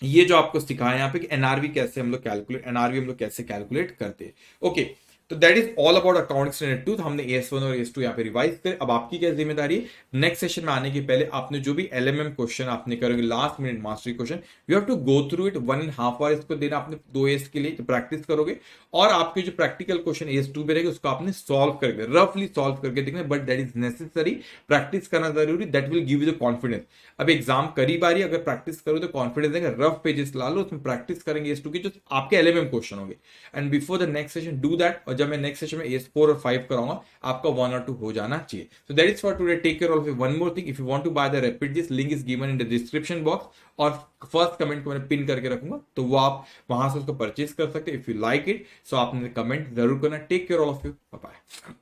ये जो आपको सिखाया यहाँ पे कि NRV कैसे हम लोग कैसे कैलकुलेट करते हैं, ओके। तो that is all about accounting standard 2, तो हमने AS1 और AS2 यहाँ पे रिवाइज करे। अब आपकी क्या जिम्मेदारी है, नेक्स्ट सेशन में आने के पहले आपने जो भी LMM क्वेश्चन आपने करोगे last minute mastery question, you have to go through it 1.5 hour, इसको देना आपने 2 AS के लिए प्रैक्टिस करोगे, और आपके जो प्रैक्टिकल क्वेश्चन AS2 पे रहेगा उसको आपने सॉल्व करके रफली सॉल्व करके देखना, but that is necessary, practice करना जरूरी, that will give you the confidence. अब एग्जाम करीब आ रही है, अगर प्रैक्टिस करो तो कॉन्फिडेंस देगा, रफ पेजेस ला लो, उसमें प्रैक्टिस करेंगे AS2 के जो आपके LMM क्वेश्चन होंगे, and before the next session do that. और जब मैं नेक्स्ट सेशन में AS4 और 5 कराऊंगा आपका 1 और 2 हो जाना चाहिए. So that is for today. Take care of it. One more thing, if you want to buy the Rapid, this link is given in the description box और फर्स्ट कमेंट को मैंने पिन करके रखूंगा, तो वो आप वहां से उसको परचेज कर सकते हैं. If you like it so आपने कमेंट जरूर करना. Take care all of you. Bye bye.